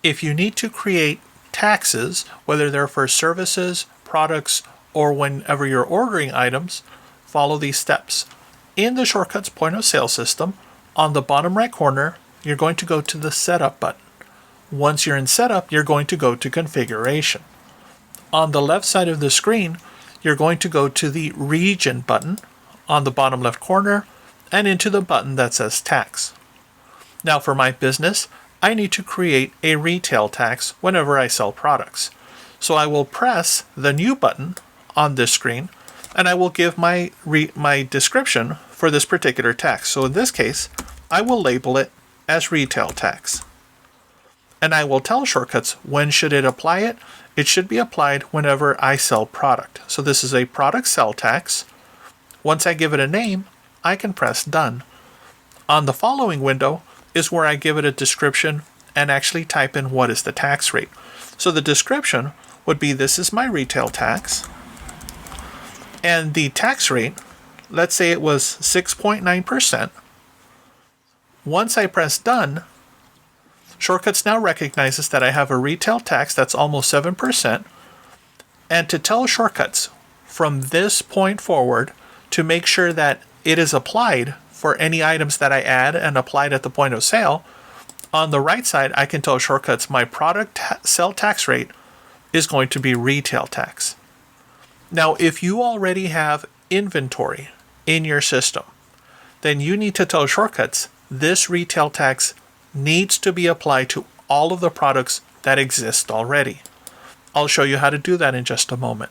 if you need to create taxes, whether they're for services, products, or whenever you're ordering items, follow these steps. In the Shortcuts point of sale system, on the bottom right corner, you're going to go to the Setup button. Once you're in Setup, you're going to go to Configuration. On the left side of the screen, you're going to go to the Region button on the bottom left corner and into the button that says Tax. Now for my business, I need to create a retail tax whenever I sell products. So I will press the New button on this screen and I will give my description for this particular tax. So in this case, I will label it as retail tax. And I will tell Shortcuts when should it apply it. It should be applied whenever I sell product. So this is a product sell tax. Once I give it a name, I can press Done. On the following window is where I give it a description and actually type in what is the tax rate. So the description would be, this is my retail tax. And the tax rate, let's say it was 6.9%. Once I press Done, Shortcuts now recognizes that I have a retail tax that's almost 7%. And to tell Shortcuts from this point forward to make sure that it is applied for any items that I add and applied at the point of sale, on the right side, I can tell Shortcuts my product sell tax rate is going to be retail tax. Now, if you already have inventory in your system, then you need to tell Shortcuts this retail tax needs to be applied to all of the products that exist already. I'll show you how to do that in just a moment.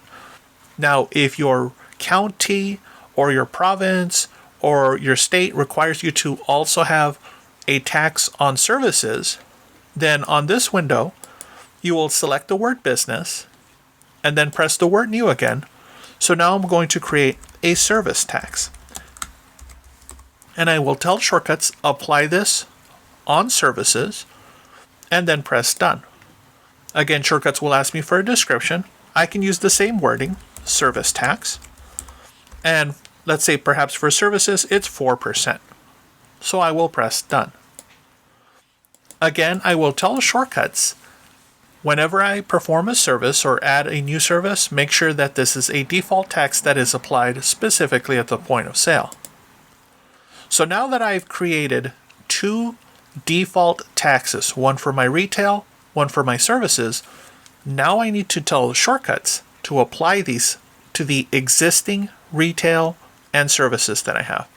Now, if your county or your province or your state requires you to also have a tax on services, then on this window, you will select the word business and then press the word new again. So now I'm going to create a service tax. And I will tell Shortcuts apply this on services and then press Done. Again, Shortcuts will ask me for a description. I can use the same wording, service tax. And let's say perhaps for services, it's 4%. So I will press Done. Again, I will tell Shortcuts whenever I perform a service or add a new service, make sure that this is a default tax that is applied specifically at the point of sale. So now that I've created two default taxes, one for my retail, one for my services, now I need to tell Shortcuts to apply these to the existing retail and services that I have.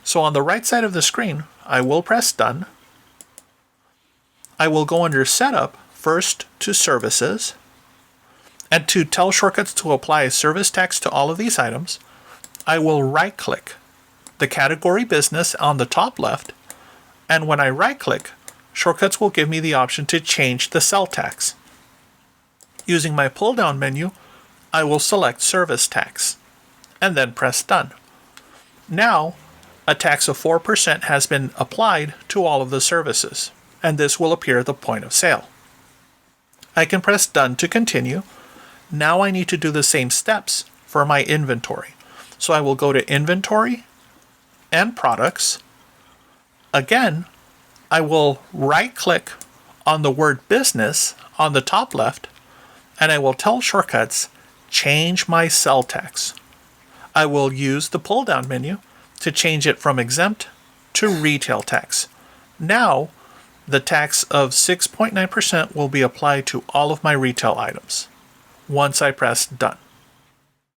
So on the right side of the screen, I will press Done. I will go under Setup, first to Services, and to tell Shortcuts to apply a service tax to all of these items, I will right-click the category Business on the top left, and when I right-click, Shortcuts will give me the option to change the sell tax. Using my pull-down menu, I will select Service Tax, and then press Done. Now, a tax of 4% has been applied to all of the services, and this will appear at the point of sale. I can press Done to continue. Now I need to do the same steps for my inventory. So I will go to Inventory and Products. Again, I will right-click on the word Business on the top left, and I will tell Shortcuts, change my sell tax. I will use the pull-down menu to change it from exempt to retail tax. Now, the tax of 6.9% will be applied to all of my retail items once I press Done.